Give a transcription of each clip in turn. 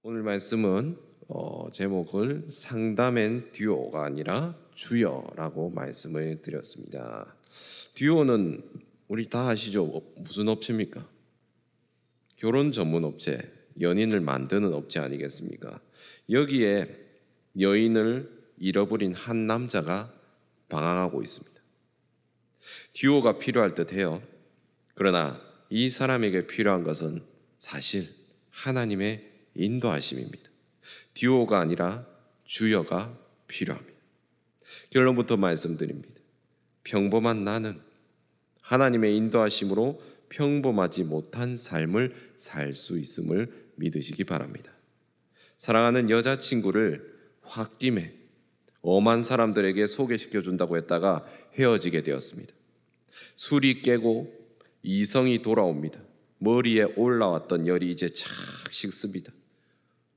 오늘 말씀은 제목을 상담 앤 듀오가 아니라 주여라고 말씀을 드렸습니다. 듀오는 우리 다 아시죠? 무슨 업체입니까? 결혼 전문 업체, 연인을 만드는 업체 아니겠습니까? 여기에 여인을 잃어버린 한 남자가 방황하고 있습니다. 듀오가 필요할 듯해요. 그러나 이 사람에게 필요한 것은 사실 하나님의 인도하심입니다. 듀오가 아니라 주여가 필요합니다. 결론부터 말씀드립니다. 평범한 나는 하나님의 인도하심으로 평범하지 못한 삶을 살 수 있음을 믿으시기 바랍니다. 사랑하는 여자친구를 홧김에 엄한 사람들에게 소개시켜 준다고 했다가 헤어지게 되었습니다. 술이 깨고 이성이 돌아옵니다. 머리에 올라왔던 열이 이제 착 식습니다.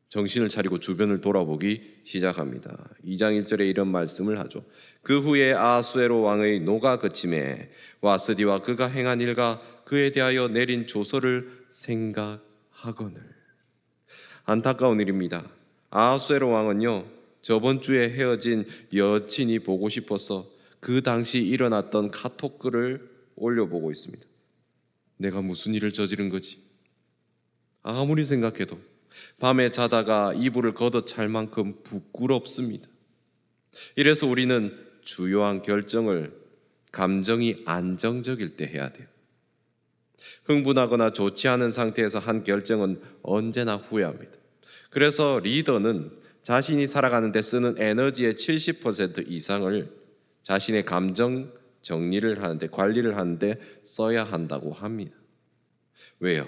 정신을 차리고 주변을 돌아보기 시작합니다. 2장 1절에 이런 말씀을 하죠. 그 후에 아하수에로 왕의 노가 그침에 와스디와 그가 행한 일과 그에 대하여 내린 조서를 생각하거늘. 안타까운 일입니다. 아하수에로 왕은요, 저번 주에 헤어진 여친이 보고 싶어서 그 당시 일어났던 카톡글을 올려보고 있습니다. 내가 무슨 일을 저지른 거지? 아무리 생각해도 밤에 자다가 이불을 걷어찰 만큼 부끄럽습니다. 이래서 우리는 주요한 결정을 감정이 안정적일 때 해야 돼요. 흥분하거나 좋지 않은 상태에서 한 결정은 언제나 후회합니다. 그래서 리더는 자신이 살아가는 데 쓰는 에너지의 70% 이상을 자신의 감정 정리를 하는데, 관리를 하는데 써야 한다고 합니다. 왜요?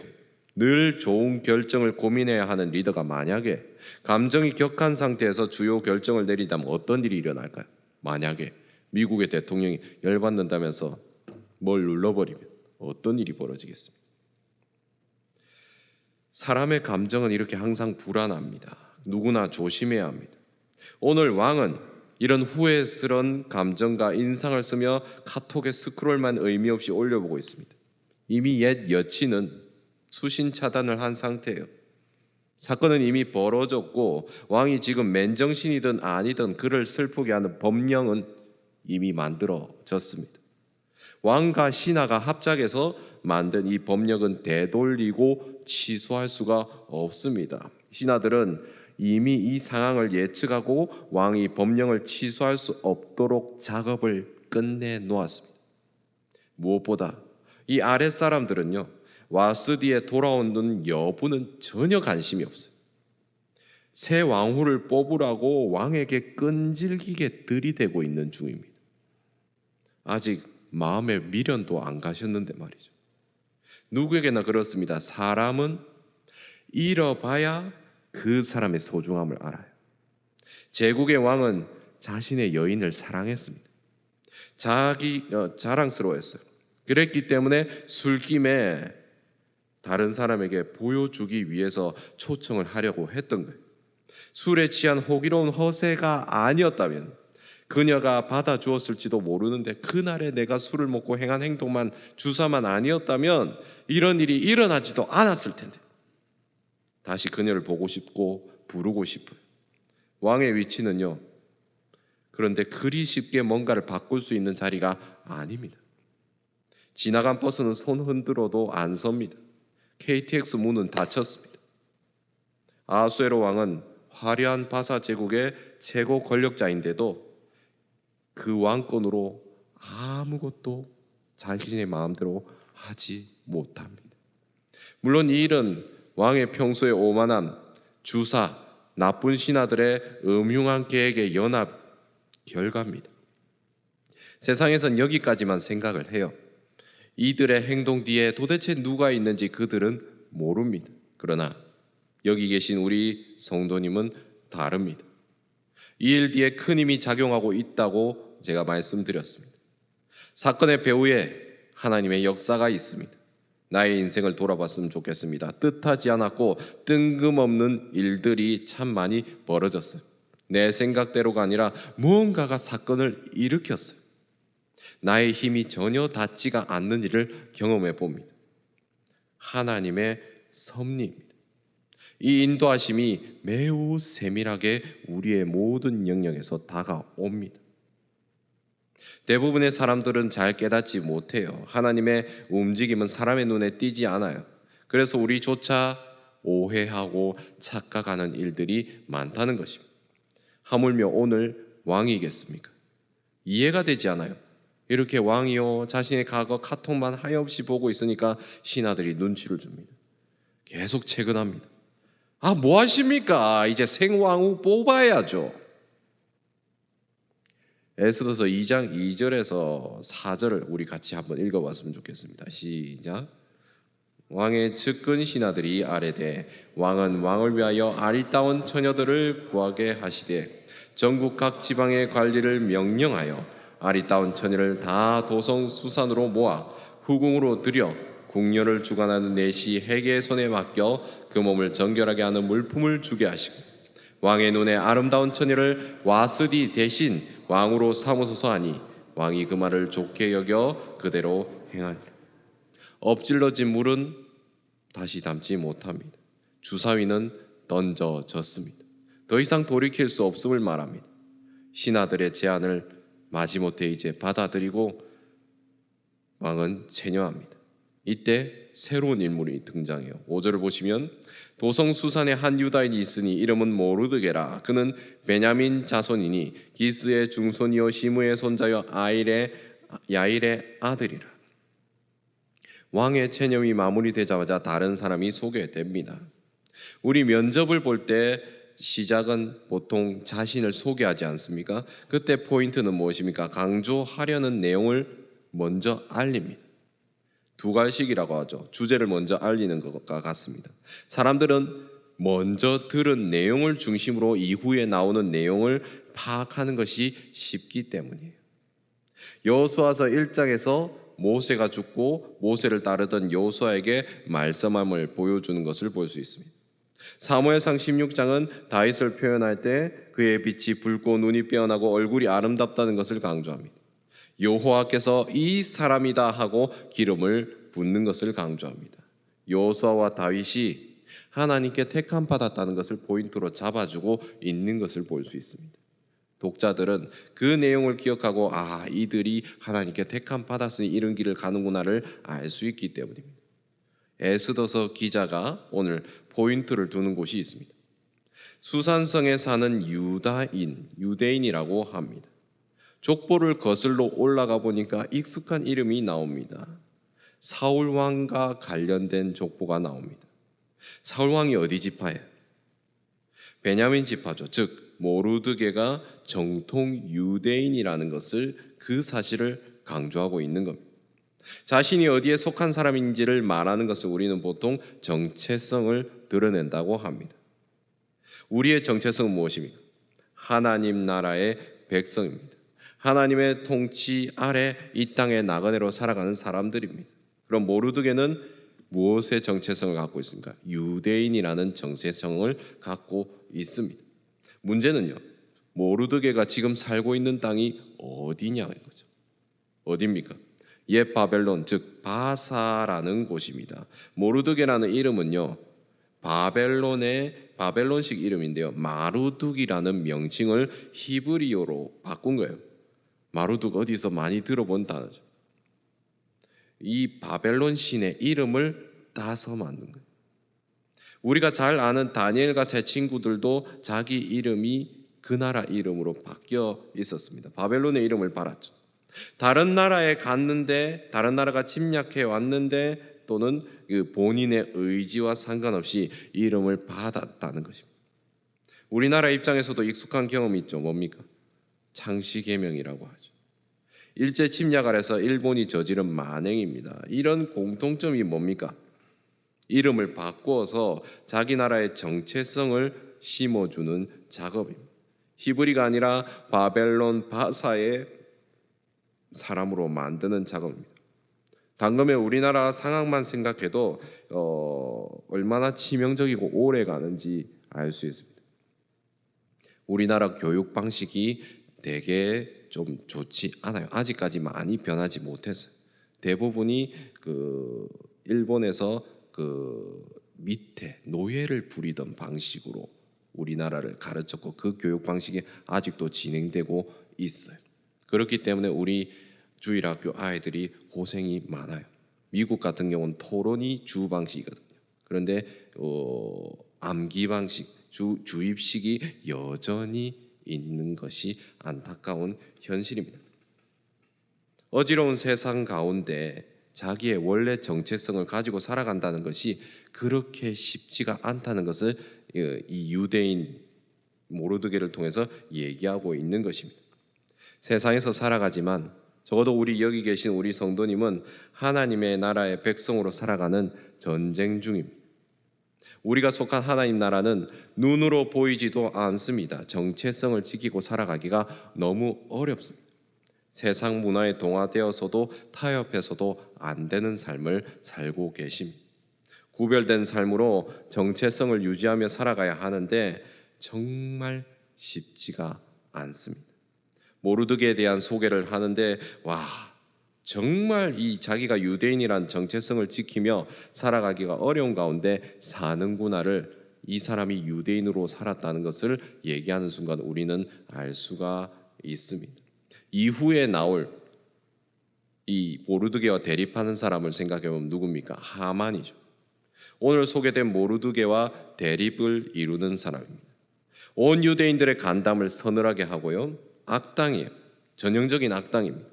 늘 좋은 결정을 고민해야 하는 리더가 만약에 감정이 격한 상태에서 주요 결정을 내린다면 어떤 일이 일어날까요? 만약에 미국의 대통령이 열받는다면서 뭘 눌러버리면 어떤 일이 벌어지겠습니까? 사람의 감정은 이렇게 항상 불안합니다. 누구나 조심해야 합니다. 오늘 왕은 이런 후회스러운 감정과 인상을 쓰며 카톡에 스크롤만 의미 없이 올려보고 있습니다. 이미 옛 여친은 수신 차단을 한 상태예요. 사건은 이미 벌어졌고 왕이 지금 맨정신이든 아니든 그를 슬프게 하는 법령은 이미 만들어졌습니다. 왕과 신하가 합작해서 만든 이 법령은 되돌리고 취소할 수가 없습니다. 신하들은 이미 이 상황을 예측하고 왕이 법령을 취소할 수 없도록 작업을 끝내 놓았습니다. 무엇보다 이 아랫 사람들은요, 와스디에 돌아오는 여부는 전혀 관심이 없어요. 새 왕후를 뽑으라고 왕에게 끈질기게 들이대고 있는 중입니다. 아직 마음에 미련도 안 가셨는데 말이죠. 누구에게나 그렇습니다. 사람은 잃어봐야 그 사람의 소중함을 알아요. 제국의 왕은 자신의 여인을 사랑했습니다. 자랑스러워했어요. 그랬기 때문에 술김에 다른 사람에게 보여주기 위해서 초청을 하려고 했던 거예요. 술에 취한 호기로운 허세가 아니었다면 그녀가 받아주었을지도 모르는데, 그날에 내가 술을 먹고 행한 행동만 주사만 아니었다면 이런 일이 일어나지도 않았을 텐데. 다시 그녀를 보고 싶고 부르고 싶어요. 왕의 위치는요, 그런데 그리 쉽게 뭔가를 바꿀 수 있는 자리가 아닙니다. 지나간 버스는 손 흔들어도 안 섭니다. KTX 문은 닫혔습니다. 아하수에로 왕은 화려한 바사 제국의 최고 권력자인데도 그 왕권으로 아무것도 자신의 마음대로 하지 못합니다. 물론 이 일은 왕의 평소의 오만함, 주사, 나쁜 신하들의 음흉한 계획의 연합 결과입니다. 세상에선 여기까지만 생각을 해요. 이들의 행동 뒤에 도대체 누가 있는지 그들은 모릅니다. 그러나 여기 계신 우리 성도님은 다릅니다. 이 일 뒤에 큰 힘이 작용하고 있다고 제가 말씀드렸습니다. 사건의 배후에 하나님의 역사가 있습니다. 나의 인생을 돌아봤으면 좋겠습니다. 뜻하지 않았고 뜬금없는 일들이 참 많이 벌어졌어요. 내 생각대로가 아니라 무언가가 사건을 일으켰어요. 나의 힘이 전혀 닿지가 않는 일을 경험해 봅니다. 하나님의 섭리입니다. 이 인도하심이 매우 세밀하게 우리의 모든 영역에서 다가옵니다. 대부분의 사람들은 잘 깨닫지 못해요. 하나님의 움직임은 사람의 눈에 띄지 않아요. 그래서 우리조차 오해하고 착각하는 일들이 많다는 것입니다. 하물며 오늘 왕이겠습니까? 이해가 되지 않아요. 이렇게 왕이요 자신의 과거 카톡만 하염없이 보고 있으니까 신하들이 눈치를 줍니다. 계속 채근합니다. 뭐 하십니까? 이제 생왕후 뽑아야죠. 에스더서 2장 2절에서 4절을 우리 같이 한번 읽어봤으면 좋겠습니다. 시작. 왕의 측근 신하들이 아뢰되 왕은 왕을 위하여 아리따운 처녀들을 구하게 하시되 전국 각 지방의 관리를 명령하여 아리따운 처녀를 다 도성 수산으로 모아 후궁으로 들여 궁녀를 주관하는 내시 해계의 손에 맡겨 그 몸을 정결하게 하는 물품을 주게 하시고 왕의 눈에 아름다운 처녀를 와스디 대신 왕으로 삼으소서 하니 왕이 그 말을 좋게 여겨 그대로 행하니라. 엎질러진 물은 다시 담지 못합니다. 주사위는 던져졌습니다. 더 이상 돌이킬 수 없음을 말합니다. 신하들의 제안을 마지못해 이제 받아들이고 왕은 체녀합니다. 이때 새로운 인물이 등장해요. 5절을 보시면 도성 수산에 한 유다인이 있으니 이름은 모르드게라. 그는 베냐민 자손이니 기스의 중손이요 시므의 손자요 야일의 아들이라. 왕의 체념이 마무리되자마자 다른 사람이 소개됩니다. 우리 면접을 볼 때 시작은 보통 자신을 소개하지 않습니까? 그때 포인트는 무엇입니까? 강조하려는 내용을 먼저 알립니다. 두갈식이라고 하죠. 주제를 먼저 알리는 것과 같습니다. 사람들은 먼저 들은 내용을 중심으로 이후에 나오는 내용을 파악하는 것이 쉽기 때문이에요. 여호수아서 1장에서 모세가 죽고 모세를 따르던 여호수아에게 말씀함을 보여주는 것을 볼 수 있습니다. 사무엘상 16장은 다윗을 표현할 때 그의 빛이 붉고 눈이 빼어나고 얼굴이 아름답다는 것을 강조합니다. 여호와께서 이 사람이다 하고 기름을 붓는 것을 강조합니다. 여호수아와 다윗이 하나님께 택함 받았다는 것을 포인트로 잡아주고 있는 것을 볼 수 있습니다. 독자들은 그 내용을 기억하고 이들이 하나님께 택함 받았으니 이런 길을 가는구나를 알 수 있기 때문입니다. 에스더서 기자가 오늘 포인트를 두는 곳이 있습니다. 수산성에 사는 유대인이라고 합니다. 족보를 거슬러 올라가 보니까 익숙한 이름이 나옵니다. 사울 왕과 관련된 족보가 나옵니다. 사울 왕이 어디 지파예요? 베냐민 지파죠. 즉 모르드게가 정통 유대인이라는 것을 그 사실을 강조하고 있는 겁니다. 자신이 어디에 속한 사람인지를 말하는 것을 우리는 보통 정체성을 드러낸다고 합니다. 우리의 정체성은 무엇입니까? 하나님 나라의 백성입니다. 하나님의 통치 아래 이 땅의 나그네로 살아가는 사람들입니다. 그럼 모르드게는 무엇의 정체성을 갖고 있습니까? 유대인이라는 정체성을 갖고 있습니다. 문제는요, 모르드게가 지금 살고 있는 땅이 어디냐는 거죠. 어디입니까? 옛 바벨론, 즉 바사라는 곳입니다. 모르드게라는 이름은요, 바벨론식 이름인데요, 마루둑이라는 명칭을 히브리어로 바꾼 거예요. 마루둑 어디서 많이 들어본 단어죠. 이 바벨론 신의 이름을 따서 만든 거예요. 우리가 잘 아는 다니엘과 세 친구들도 자기 이름이 그 나라 이름으로 바뀌어 있었습니다. 바벨론의 이름을 받았죠. 다른 나라에 갔는데, 다른 나라가 침략해 왔는데, 또는 그 본인의 의지와 상관없이 이름을 받았다는 것입니다. 우리나라 입장에서도 익숙한 경험이 있죠. 뭡니까? 창씨개명이라고 하죠. 일제 침략 아래서 일본이 저지른 만행입니다. 이런 공통점이 뭡니까? 이름을 바꾸어서 자기 나라의 정체성을 심어주는 작업입니다. 히브리가 아니라 바벨론 바사의 사람으로 만드는 작업입니다. 당금에 우리나라 상황만 생각해도 얼마나 치명적이고 오래 가는지 알 수 있습니다. 우리나라 교육 방식이 되게 좀 좋지 않아요. 아직까지 많이 변하지 못했어요. 대부분이 일본에서 밑에 노예를 부리던 방식으로 우리나라를 가르쳤고 그 교육 방식이 아직도 진행되고 있어요. 그렇기 때문에 우리 주일학교 아이들이 고생이 많아요. 미국 같은 경우는 토론이 주 방식이거든요. 그런데 암기 방식, 주입식이 여전히 있는 것이 안타까운 현실입니다. 어지러운 세상 가운데 자기의 원래 정체성을 가지고 살아간다는 것이 그렇게 쉽지가 않다는 것을 이 유대인 모르드게를 통해서 얘기하고 있는 것입니다. 세상에서 살아가지만 적어도 우리 여기 계신 우리 성도님은 하나님의 나라의 백성으로 살아가는 전쟁 중입니다. 우리가 속한 하나님 나라는 눈으로 보이지도 않습니다. 정체성을 지키고 살아가기가 너무 어렵습니다. 세상 문화에 동화되어서도 타협해서도 안 되는 삶을 살고 계십니다. 구별된 삶으로 정체성을 유지하며 살아가야 하는데 정말 쉽지가 않습니다. 모르드게에 대한 소개를 하는데 정말 이 자기가 유대인이란 정체성을 지키며 살아가기가 어려운 가운데 사는구나를 이 사람이 유대인으로 살았다는 것을 얘기하는 순간 우리는 알 수가 있습니다. 이후에 나올 이 모르드게와 대립하는 사람을 생각해보면 누굽니까? 하만이죠. 오늘 소개된 모르드게와 대립을 이루는 사람입니다. 온 유대인들의 간담을 서늘하게 하고요, 악당이에요. 전형적인 악당입니다.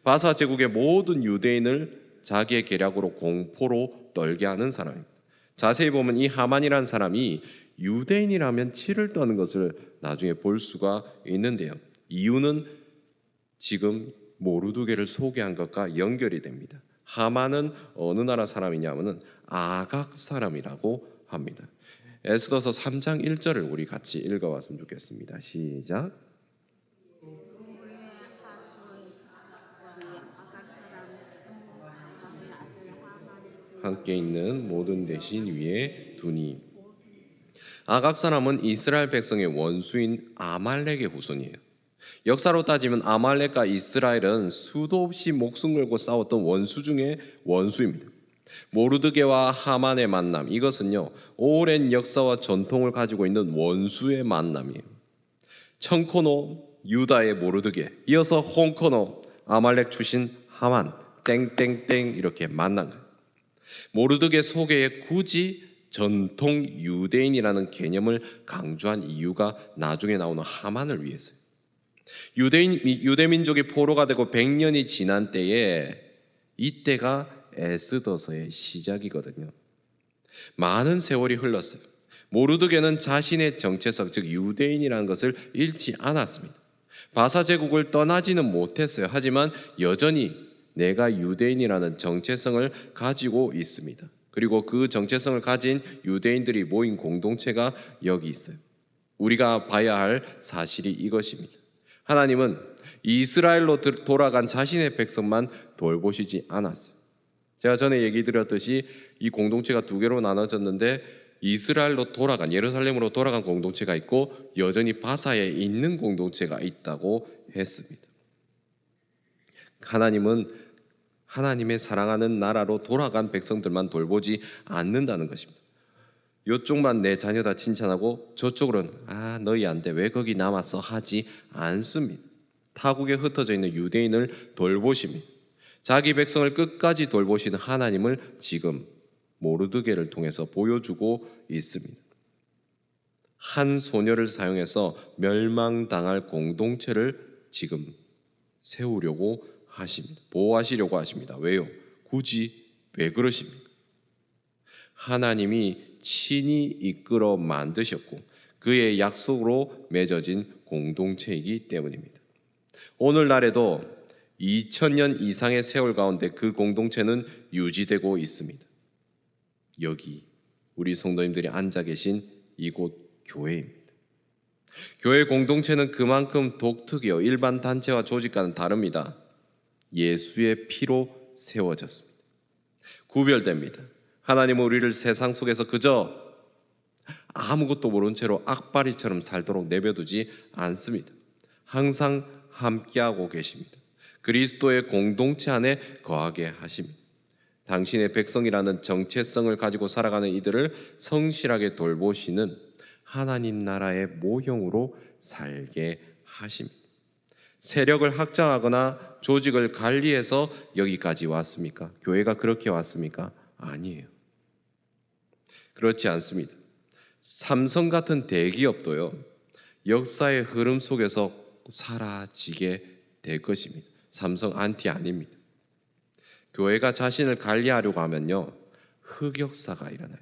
바사 제국의 모든 유대인을 자기의 계략으로 공포로 떨게 하는 사람입니다. 자세히 보면 이 하만이라는 사람이 유대인이라면 치를 떠는 것을 나중에 볼 수가 있는데요. 이유는 지금 모르드게를 소개한 것과 연결이 됩니다. 하만은 어느 나라 사람이냐면은 아각 사람이라고 합니다. 에스더서 3장 1절을 우리 같이 읽어봤으면 좋겠습니다. 시작. 함께 있는 모든 대신 위에 두니. 아각 사람은 이스라엘 백성의 원수인 아말렉의 후손이에요. 역사로 따지면 아말렉과 이스라엘은 수도 없이 목숨 걸고 싸웠던 원수 중에 원수입니다. 모르드게와 하만의 만남, 이것은요 오랜 역사와 전통을 가지고 있는 원수의 만남이에요. 청코노 유다의 모르드게, 이어서 홍코노 아말렉 출신 하만, 땡땡땡 이렇게 만난 거예요. 모르드게 소개에 굳이 전통 유대인이라는 개념을 강조한 이유가 나중에 나오는 하만을 위해서요. 유대 민족이 포로가 되고 100년이 지난 때에 이때가 에스더서의 시작이거든요. 많은 세월이 흘렀어요. 모르드게는 자신의 정체성, 즉 유대인이라는 것을 잃지 않았습니다. 바사 제국을 떠나지는 못했어요. 하지만 여전히 내가 유대인이라는 정체성을 가지고 있습니다. 그리고 그 정체성을 가진 유대인들이 모인 공동체가 여기 있어요. 우리가 봐야 할 사실이 이것입니다. 하나님은 이스라엘로 돌아간 자신의 백성만 돌보시지 않았어요. 제가 전에 얘기 드렸듯이 이 공동체가 두 개로 나눠졌는데 이스라엘로 돌아간, 예루살렘으로 돌아간 공동체가 있고 여전히 바사에 있는 공동체가 있다고 했습니다. 하나님은 하나님의 사랑하는 나라로 돌아간 백성들만 돌보지 않는다는 것입니다. 이쪽만 내 자녀다 칭찬하고 저쪽으로는 너희 안 돼, 왜 거기 남았어 하지 않습니다. 타국에 흩어져 있는 유대인을 돌보십니다. 자기 백성을 끝까지 돌보시는 하나님을 지금 모르드게를 통해서 보여주고 있습니다. 한 소녀를 사용해서 멸망당할 공동체를 지금 세우려고 하십니다. 보호하시려고 하십니다. 왜요? 굳이 왜 그러십니까? 하나님이 친히 이끌어 만드셨고 그의 약속으로 맺어진 공동체이기 때문입니다. 오늘날에도 2000년 이상의 세월 가운데 그 공동체는 유지되고 있습니다. 여기 우리 성도님들이 앉아 계신 이곳 교회입니다. 교회 공동체는 그만큼 독특해요. 일반 단체와 조직과는 다릅니다. 예수의 피로 세워졌습니다. 구별됩니다. 하나님은 우리를 세상 속에서 그저 아무것도 모른 채로 악바리처럼 살도록 내버려두지 않습니다. 항상 함께하고 계십니다. 그리스도의 공동체 안에 거하게 하십니다. 당신의 백성이라는 정체성을 가지고 살아가는 이들을 성실하게 돌보시는 하나님 나라의 모형으로 살게 하십니다. 세력을 확장하거나 조직을 관리해서 여기까지 왔습니까? 교회가 그렇게 왔습니까? 아니에요. 그렇지 않습니다. 삼성 같은 대기업도요, 역사의 흐름 속에서 사라지게 될 것입니다. 삼성 안티 아닙니다. 교회가 자신을 관리하려고 하면요, 흑역사가 일어나요.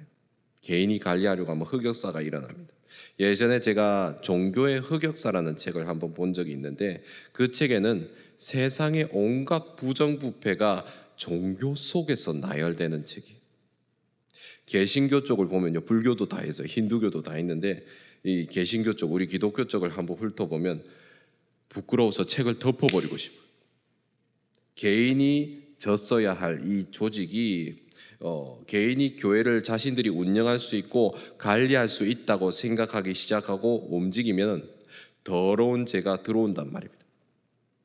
개인이 관리하려고 하면 흑역사가 일어납니다. 예전에 제가 종교의 흑역사라는 책을 한번 본 적이 있는데, 그 책에는 세상의 온갖 부정부패가 종교 속에서 나열되는 책이에요. 개신교 쪽을 보면요, 불교도 다 있어요. 힌두교도 다 있는데, 이 개신교 쪽, 우리 기독교 쪽을 한번 훑어보면 부끄러워서 책을 덮어버리고 싶어요. 개인이 졌어야 할 이 조직이 개인이 교회를 자신들이 운영할 수 있고 관리할 수 있다고 생각하기 시작하고 움직이면 더러운 죄가 들어온단 말입니다.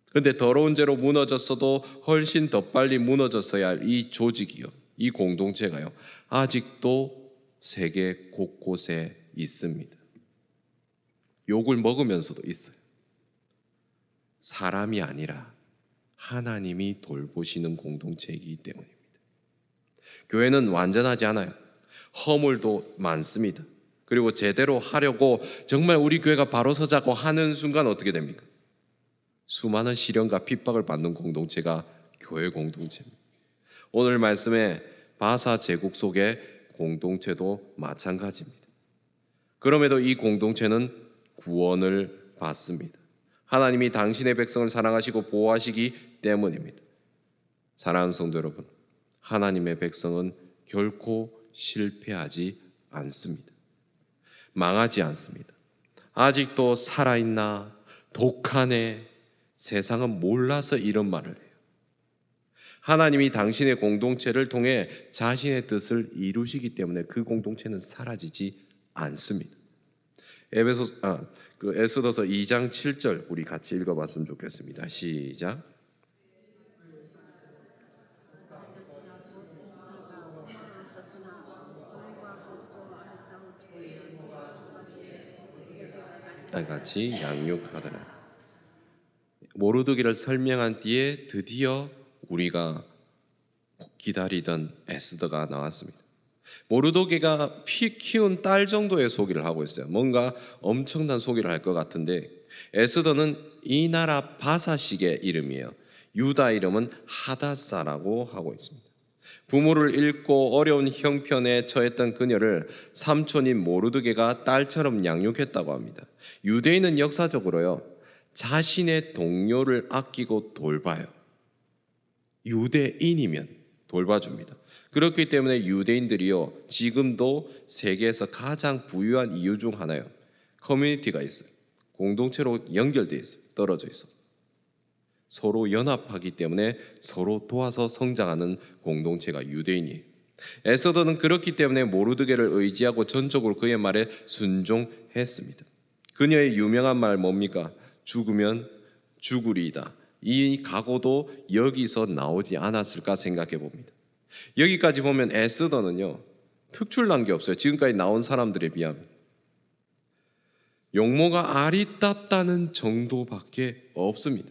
그런데 더러운 죄로 무너졌어도 훨씬 더 빨리 무너졌어야 할 이 조직이요, 이 공동체가요, 아직도 세계 곳곳에 있습니다. 욕을 먹으면서도 있어요. 사람이 아니라 하나님이 돌보시는 공동체이기 때문입니다. 교회는 완전하지 않아요. 허물도 많습니다. 그리고 제대로 하려고 정말 우리 교회가 바로 서자고 하는 순간 어떻게 됩니까? 수많은 시련과 핍박을 받는 공동체가 교회 공동체입니다. 오늘 말씀에 바사 제국 속의 공동체도 마찬가지입니다. 그럼에도 이 공동체는 구원을 받습니다. 하나님이 당신의 백성을 사랑하시고 보호하시기 때문입니다. 사랑하는 성도 여러분, 하나님의 백성은 결코 실패하지 않습니다. 망하지 않습니다. 아직도 살아있나, 독하네, 세상은 몰라서 이런 말을 해요. 하나님이 당신의 공동체를 통해 자신의 뜻을 이루시기 때문에 그 공동체는 사라지지 않습니다. 에스더서 2장 7절 우리 같이 읽어봤으면 좋겠습니다. 시작. 다 같이 양육하더라. 모르드게를 설명한 뒤에 드디어 우리가 기다리던 에스더가 나왔습니다. 모르드게가 키운 딸 정도의 소개를 하고 있어요. 뭔가 엄청난 소개를 할 것 같은데, 에스더는 이 나라 바사식의 이름이에요. 유다 이름은 하다사라고 하고 있습니다. 부모를 잃고 어려운 형편에 처했던 그녀를 삼촌인 모르드게가 딸처럼 양육했다고 합니다. 유대인은 역사적으로요, 자신의 동료를 아끼고 돌봐요. 유대인이면 돌봐줍니다. 그렇기 때문에 유대인들이요, 지금도 세계에서 가장 부유한 이유 중 하나요, 커뮤니티가 있어요. 공동체로 연결되어 있어요. 떨어져 있어요. 서로 연합하기 때문에 서로 도와서 성장하는 공동체가 유대인이에요. 에스더는 그렇기 때문에 모르드게를 의지하고 전적으로 그의 말에 순종했습니다. 그녀의 유명한 말 뭡니까? 죽으면 죽으리이다. 이 각오도 여기서 나오지 않았을까 생각해 봅니다. 여기까지 보면 에스더는요, 특출난 게 없어요. 지금까지 나온 사람들에 비하면. 용모가 아리따다는 정도밖에 없습니다.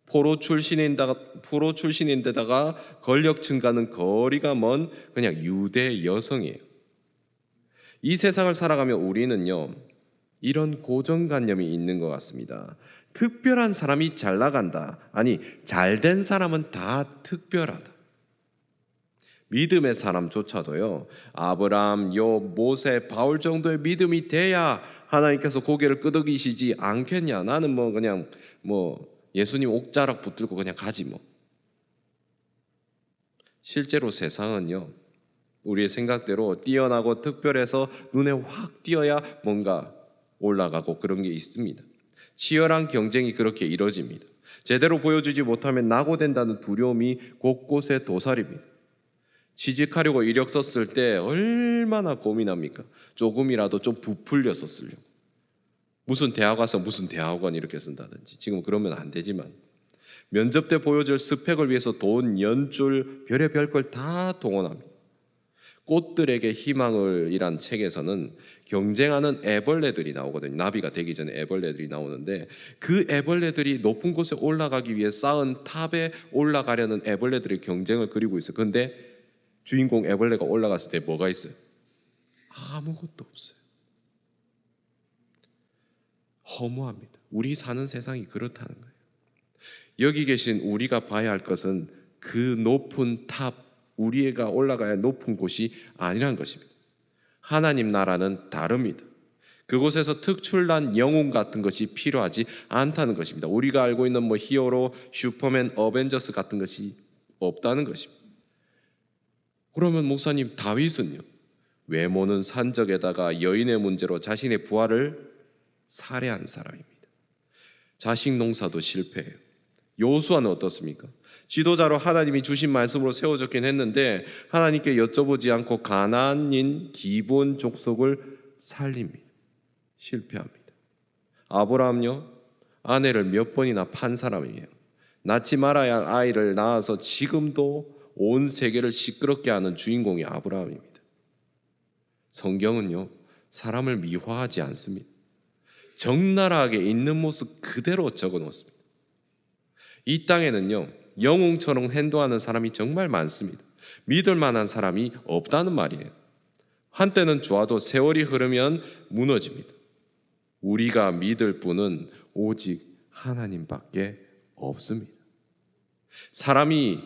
포로 출신인데다가 권력층과는 거리가 먼 그냥 유대 여성이에요. 이 세상을 살아가며 우리는요, 이런 고정관념이 있는 것 같습니다. 특별한 사람이 잘 나간다. 아니, 잘된 사람은 다 특별하다. 믿음의 사람조차도요, 아브라함, 욥, 모세, 바울 정도의 믿음이 돼야 하나님께서 고개를 끄덕이시지 않겠냐. 나는 그냥 예수님 옥자락 붙들고 그냥 가지 뭐. 실제로 세상은요, 우리의 생각대로 뛰어나고 특별해서 눈에 확 띄어야 뭔가 올라가고 그런 게 있습니다. 치열한 경쟁이 그렇게 이뤄집니다. 제대로 보여주지 못하면 낙오된다는 두려움이 곳곳에 도사립니다. 취직하려고 이력 썼을 때 얼마나 고민합니까? 조금이라도 좀 부풀려서 쓰려고. 무슨 대학 와서 무슨 대학원 이렇게 쓴다든지. 지금 그러면 안 되지만 면접 때 보여줄 스펙을 위해서 돈, 연줄, 별의별 걸 다 동원합니다. 꽃들에게 희망을 이란 책에서는 경쟁하는 애벌레들이 나오거든요. 나비가 되기 전에 애벌레들이 나오는데 그 애벌레들이 높은 곳에 올라가기 위해 쌓은 탑에 올라가려는 애벌레들의 경쟁을 그리고 있어요. 그런데 주인공 애벌레가 올라갔을 때 뭐가 있어요? 아무것도 없어요. 허무합니다. 우리 사는 세상이 그렇다는 거예요. 여기 계신 우리가 봐야 할 것은 그 높은 탑, 우리가 올라가야 높은 곳이 아니란 것입니다. 하나님 나라는 다릅니다. 그곳에서 특출난 영웅 같은 것이 필요하지 않다는 것입니다. 우리가 알고 있는 히어로, 슈퍼맨, 어벤져스 같은 것이 없다는 것입니다. 그러면 목사님, 다윗은요? 외모는 산적에다가 여인의 문제로 자신의 부하를 살해한 사람입니다. 자식 농사도 실패해요. 요수아는 어떻습니까? 지도자로 하나님이 주신 말씀으로 세워졌긴 했는데 하나님께 여쭤보지 않고 가나안인 기본 족속을 살립니다. 실패합니다. 아브라함요? 아내를 몇 번이나 판 사람이에요. 낳지 말아야 할 아이를 낳아서 지금도 온 세계를 시끄럽게 하는 주인공이 아브라함입니다. 성경은요, 사람을 미화하지 않습니다. 적나라하게 있는 모습 그대로 적어 놓습니다. 이 땅에는요, 영웅처럼 행동하는 사람이 정말 많습니다. 믿을 만한 사람이 없다는 말이에요. 한때는 좋아도 세월이 흐르면 무너집니다. 우리가 믿을 분은 오직 하나님밖에 없습니다. 사람이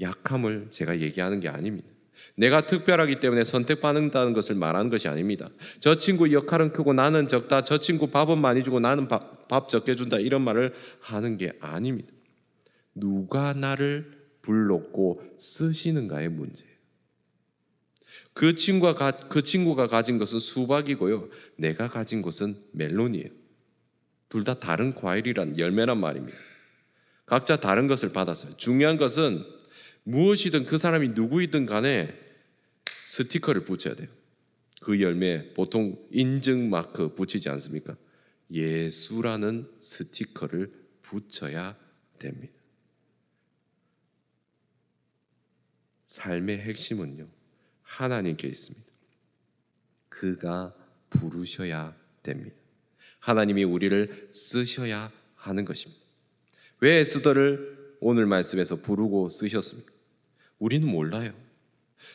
약함을 제가 얘기하는 게 아닙니다. 내가 특별하기 때문에 선택받는다는 것을 말하는 것이 아닙니다. 저 친구 역할은 크고 나는 적다. 저 친구 밥은 많이 주고 나는 밥 적게 준다. 이런 말을 하는 게 아닙니다. 누가 나를 불렀고 쓰시는가의 문제예요. 그 친구가 가진 것은 수박이고요. 내가 가진 것은 멜론이에요. 둘 다 다른 과일이란 열매란 말입니다. 각자 다른 것을 받았어요. 중요한 것은 무엇이든 그 사람이 누구이든 간에 스티커를 붙여야 돼요. 그 열매에 보통 인증 마크 붙이지 않습니까? 예수라는 스티커를 붙여야 됩니다. 삶의 핵심은요, 하나님께 있습니다. 그가 부르셔야 됩니다. 하나님이 우리를 쓰셔야 하는 것입니다. 왜 에스더를 오늘 말씀에서 부르고 쓰셨습니까? 우리는 몰라요.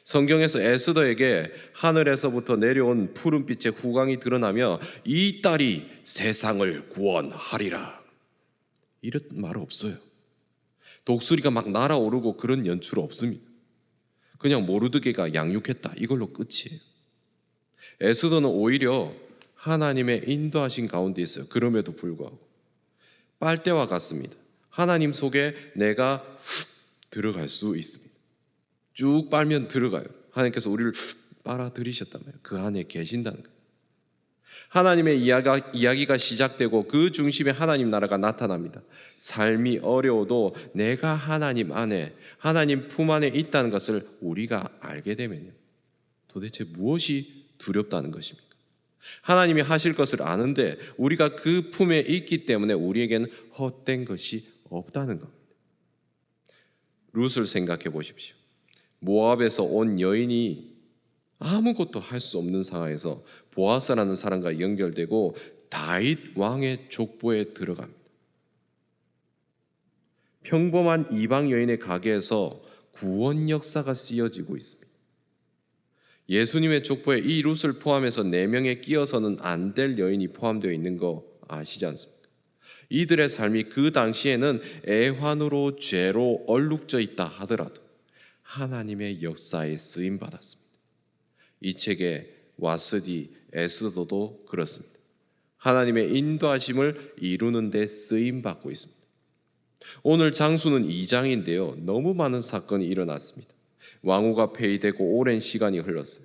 성경에서 에스더에게 하늘에서부터 내려온 푸른빛의 후광이 드러나며 이 딸이 세상을 구원하리라, 이런 말 없어요. 독수리가 막 날아오르고 그런 연출 없습니다. 그냥 모르드게가 양육했다, 이걸로 끝이에요. 에스더는 오히려 하나님의 인도하신 가운데 있어요. 그럼에도 불구하고 빨대와 같습니다. 하나님 속에 내가 들어갈 수 있습니다. 쭉 빨면 들어가요. 하나님께서 우리를 빨아들이셨단 말이에요. 그 안에 계신다는 거예요. 하나님의 이야기가 시작되고 그 중심에 하나님 나라가 나타납니다. 삶이 어려워도 내가 하나님 안에, 하나님 품 안에 있다는 것을 우리가 알게 되면요, 도대체 무엇이 두렵다는 것입니까? 하나님이 하실 것을 아는데 우리가 그 품에 있기 때문에 우리에게는 헛된 것이 없다는 겁니다. 룻을 생각해 보십시오. 모압에서 온 여인이 아무것도 할 수 없는 상황에서 보아스라는 사람과 연결되고 다윗 왕의 족보에 들어갑니다. 평범한 이방 여인의 가게에서 구원 역사가 쓰여지고 있습니다. 예수님의 족보에 이 룻을 포함해서 4명에 끼어서는 안 될 여인이 포함되어 있는 거 아시지 않습니까? 이들의 삶이 그 당시에는 애환으로 죄로 얼룩져 있다 하더라도 하나님의 역사에 쓰임 받았습니다. 이 책의 와스디, 에스더도 그렇습니다. 하나님의 인도하심을 이루는 데 쓰임 받고 있습니다. 오늘 장수는 2장인데요, 너무 많은 사건이 일어났습니다. 왕후가 폐위되고 오랜 시간이 흘렀어요.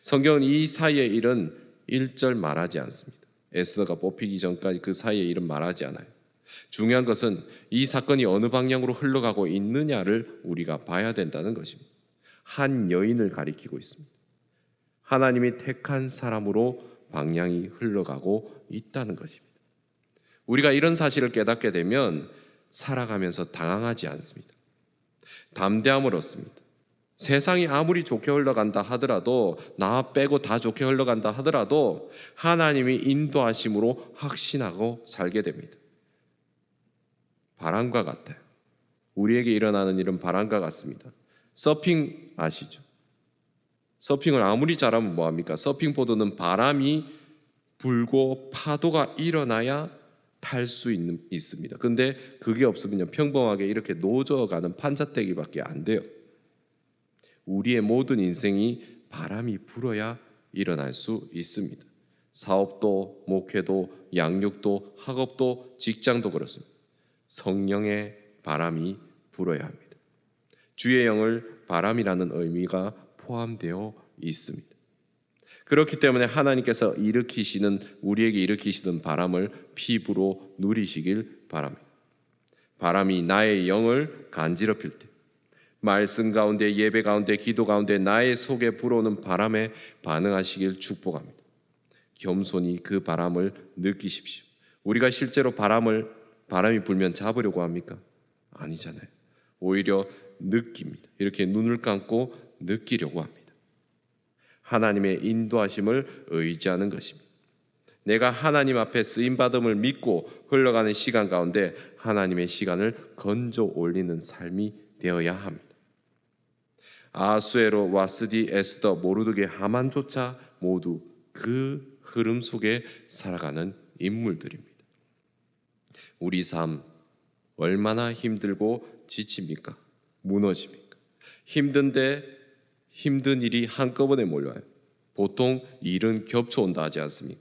성경은 이 사이의 일은 1절 말하지 않습니다. 에스더가 뽑히기 전까지 그 사이의 일은 말하지 않아요. 중요한 것은 이 사건이 어느 방향으로 흘러가고 있느냐를 우리가 봐야 된다는 것입니다. 한 여인을 가리키고 있습니다. 하나님이 택한 사람으로 방향이 흘러가고 있다는 것입니다. 우리가 이런 사실을 깨닫게 되면 살아가면서 당황하지 않습니다. 담대함을 얻습니다. 세상이 아무리 좋게 흘러간다 하더라도, 나 빼고 다 좋게 흘러간다 하더라도 하나님이 인도하심으로 확신하고 살게 됩니다. 바람과 같아요. 우리에게 일어나는 일은 바람과 같습니다. 서핑 아시죠? 서핑을 아무리 잘하면 뭐합니까? 서핑보드는 바람이 불고 파도가 일어나야 탈 수 있습니다. 근데 그게 없으면 평범하게 이렇게 노져가는 판자떼기밖에 안 돼요. 우리의 모든 인생이 바람이 불어야 일어날 수 있습니다. 사업도, 목회도, 양육도, 학업도, 직장도 그렇습니다. 성령의 바람이 불어야 합니다. 주의 영을 바람이라는 의미가 포함되어 있습니다. 그렇기 때문에 하나님께서 우리에게 일으키시는 바람을 피부로 누리시길 바랍니다. 바람이 나의 영을 간지럽힐 때, 말씀 가운데, 예배 가운데, 기도 가운데 나의 속에 불어오는 바람에 반응하시길 축복합니다. 겸손히 그 바람을 느끼십시오. 우리가 실제로 바람이 불면 잡으려고 합니까? 아니잖아요. 오히려 느낍니다. 이렇게 눈을 감고 느끼려고 합니다. 하나님의 인도하심을 의지하는 것입니다. 내가 하나님 앞에 쓰임받음을 믿고 흘러가는 시간 가운데 하나님의 시간을 건져 올리는 삶이 되어야 합니다. 아수에로, 와스디, 에스더, 모르드게, 하만조차 모두 그 흐름 속에 살아가는 인물들입니다. 우리 삶 얼마나 힘들고 지칩니까? 무너집니까? 힘든 일이 한꺼번에 몰려와요. 보통 일은 겹쳐온다 하지 않습니까?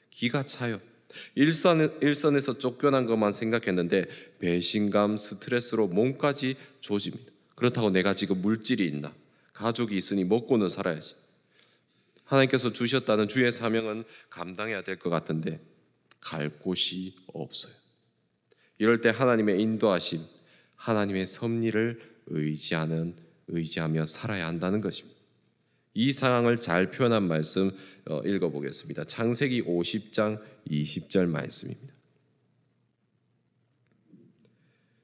기가 차요. 일선에서 쫓겨난 것만 생각했는데 배신감, 스트레스로 몸까지 조집니다. 그렇다고 내가 지금 물질이 있나? 가족이 있으니 먹고는 살아야지. 하나님께서 주셨다는 주의 사명은 감당해야 될 것 같은데 갈 곳이 없어요. 이럴 때 하나님의 인도하심, 하나님의 섭리를 의지하며 살아야 한다는 것입니다. 이 상황을 잘 표현한 말씀 읽어보겠습니다. 창세기 50장 20절 말씀입니다.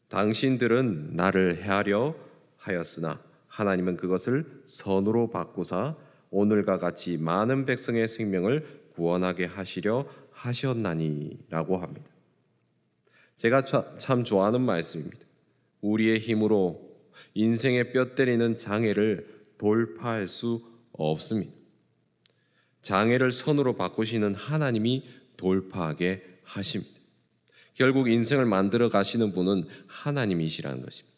당신들은 나를 해하려 하였으나 하나님은 그것을 선으로 바꾸사 오늘과 같이 많은 백성의 생명을 구원하게 하시려 하셨나니 라고 합니다. 제가 참 좋아하는 말씀입니다. 우리의 힘으로 인생의 뼈 때리는 장애를 돌파할 수 없습니다. 장애를 선으로 바꾸시는 하나님이 돌파하게 하십니다. 결국 인생을 만들어 가시는 분은 하나님이시라는 것입니다.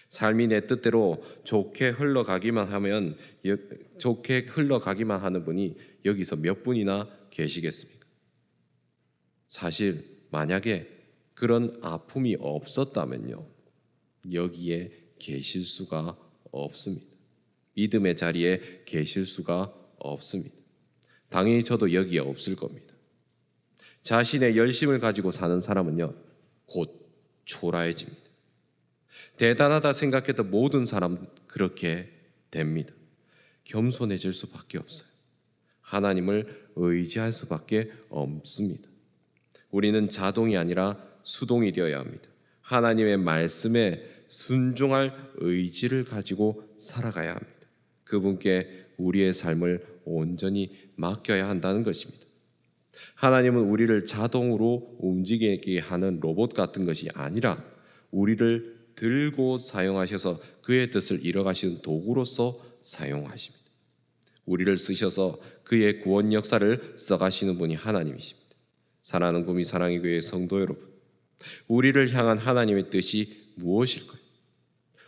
삶이 내 뜻대로 좋게 흘러가기만 하는 분이 여기서 몇 분이나 계시겠습니까? 사실 만약에 그런 아픔이 없었다면요, 여기에 계실 수가 없습니다. 믿음의 자리에 계실 수가 없습니다. 당연히 저도 여기에 없을 겁니다. 자신의 열심을 가지고 사는 사람은요, 곧 초라해집니다. 대단하다 생각했던 모든 사람 그렇게 됩니다. 겸손해질 수밖에 없어요. 하나님을 의지할 수밖에 없습니다. 우리는 자동이 아니라 수동이 되어야 합니다. 하나님의 말씀에 순종할 의지를 가지고 살아가야 합니다. 그분께 우리의 삶을 온전히 맡겨야 한다는 것입니다. 하나님은 우리를 자동으로 움직이게 하는 로봇 같은 것이 아니라 우리를 들고 사용하셔서 그의 뜻을 이뤄가시는 도구로서 사용하십니다. 우리를 쓰셔서 그의 구원 역사를 써가시는 분이 하나님이십니다. 사랑하는 구미 사랑의 교회 성도 여러분, 우리를 향한 하나님의 뜻이 무엇일까요?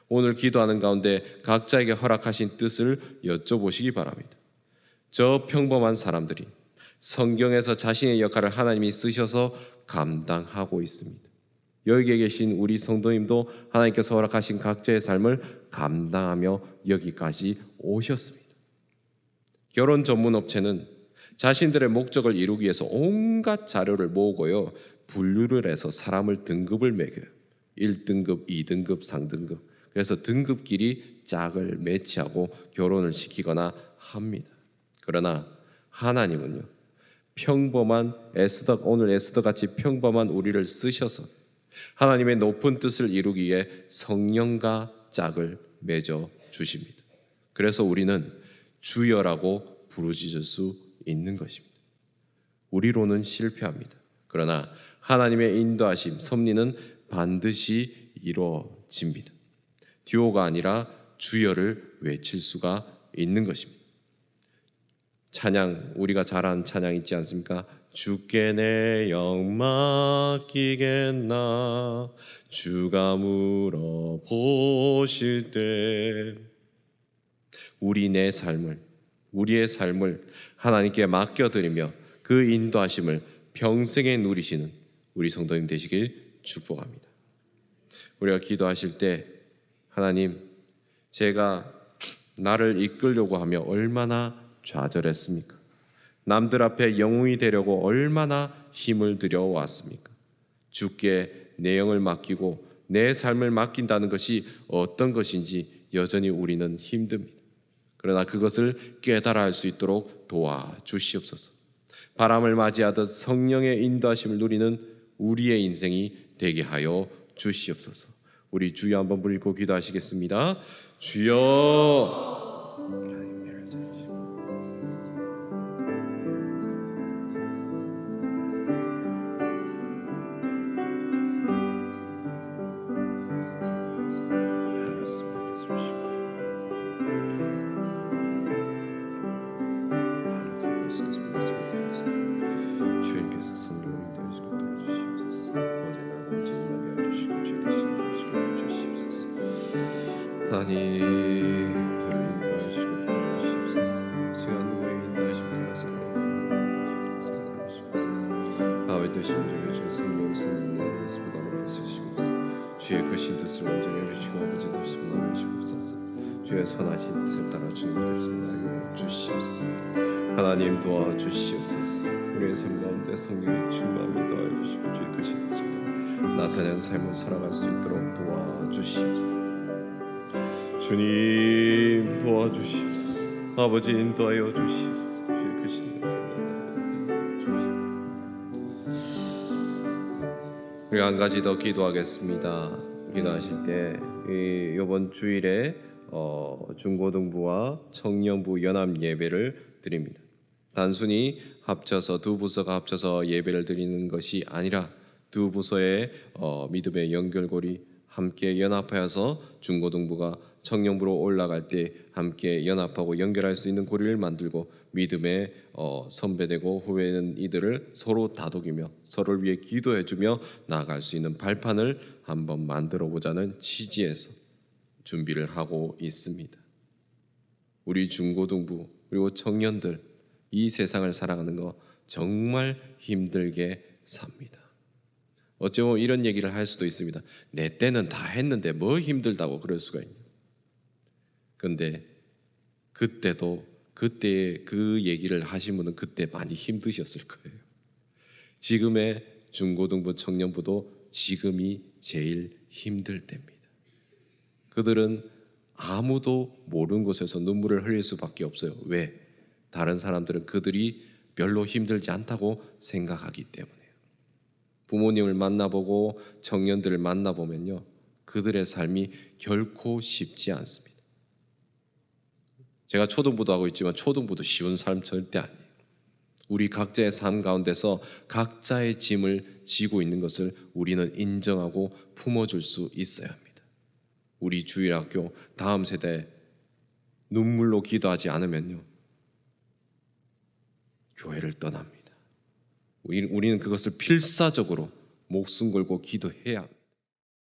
오늘 기도하는 가운데 각자에게 허락하신 뜻을 여쭤보시기 바랍니다. 저 평범한 사람들이 성경에서 자신의 역할을 하나님이 쓰셔서 감당하고 있습니다. 여기에 계신 우리 성도님도 하나님께서 허락하신 각자의 삶을 감당하며 여기까지 오셨습니다. 결혼 전문 업체는 자신들의 목적을 이루기 위해서 온갖 자료를 모으고요, 분류를 해서 사람을 등급을 매겨요. 1등급, 2등급, 3등급. 그래서 등급끼리 짝을 매치하고 결혼을 시키거나 합니다. 그러나 하나님은요, 오늘 에스더 같이 평범한 우리를 쓰셔서 하나님의 높은 뜻을 이루기 위해 성령과 짝을 맺어 주십니다. 그래서 우리는 주여라고 부르짖을 수 있는 것입니다. 우리로는 실패합니다. 그러나 하나님의 인도하심, 섭리는 반드시 이루어집니다. 듀오가 아니라 주여를 외칠 수가 있는 것입니다. 찬양, 우리가 잘 아는 찬양 있지 않습니까? 주께 내 영 맡기겠나 주가 물어보실 때 우리의 삶을 하나님께 맡겨드리며 그 인도하심을 평생에 누리시는 우리 성도님 되시길 축복합니다. 우리가 기도하실 때 하나님, 제가 나를 이끌려고 하며 얼마나 좌절했습니까? 남들 앞에 영웅이 되려고 얼마나 힘을 들여왔습니까? 주께 내 영을 맡기고 내 삶을 맡긴다는 것이 어떤 것인지 여전히 우리는 힘듭니다. 그러나 그것을 깨달아 할 수 있도록 도와주시옵소서. 바람을 맞이하듯 성령의 인도하심을 누리는 우리의 인생이 되게 하여 주시옵소서. 우리 주여 한번 부르고 기도하시겠습니다. 주여. 주님께서 성령을 인도하시고 도와주시옵소서. 거짓말과 진리하게 해주시고 죄 대신 주시옵소서. 하나님, 저를 인도하시고 도와주시옵소서. 제가 누구의 인도하심을 따라서 살아가시옵소서. 아버지 되신 주여, 성령을 성령으로 받으시옵소서. 주의 크신 뜻을 온전히 이루시고 아버지 되신 나를 주옵소서. 주의 선하신 뜻을 따라 주님 되신 나를 주시옵소서. 하나님 도와주시옵소서. 우리의 삶 가운데 성령의 충만함이 도와주시고 주의 크신 뜻을 나타내는 삶을 살아갈 수 있도록 도와주시옵소서. 주님 도와주시옵소서. 아버지 인도하여 주시옵소서. 주의 크신 뜻을 우리가 한 가지 더 기도하겠습니다. 기도하실 때 이번 주일에 중고등부와 청년부 연합 예배를 드립니다. 단순히 합쳐서 두 부서가 합쳐서 예배를 드리는 것이 아니라 두 부서의 믿음의 연결고리 함께 연합하여서 중고등부가 청년부로 올라갈 때 함께 연합하고 연결할 수 있는 고리를 만들고 믿음의 선배되고 후배는 이들을 서로 다독이며 서로를 위해 기도해주며 나아갈 수 있는 발판을 한번 만들어 보자는 취지에서 준비를 하고 있습니다. 우리 중고등부 그리고 청년들 이 세상을 살아가는 거 정말 힘들게 삽니다. 어쩌면 이런 얘기를 할 수도 있습니다. 내 때는 다 했는데 뭐 힘들다고 그럴 수가 있냐. 그런데 그때도 그때 그 얘기를 하신 분은 그때 많이 힘드셨을 거예요. 지금의 중고등부 청년부도 지금이 제일 힘들 때입니다. 그들은 아무도 모르는 곳에서 눈물을 흘릴 수밖에 없어요. 왜? 다른 사람들은 그들이 별로 힘들지 않다고 생각하기 때문에요. 부모님을 만나보고 청년들을 만나보면요, 그들의 삶이 결코 쉽지 않습니다. 제가 초등부도 하고 있지만 초등부도 쉬운 삶 절대 아니에요. 우리 각자의 삶 가운데서 각자의 짐을 지고 있는 것을 우리는 인정하고 품어줄 수 있어야 합니다. 우리 주일학교 다음 세대 눈물로 기도하지 않으면요, 교회를 떠납니다. 우리는 그것을 필사적으로 목숨 걸고 기도해야 합니다.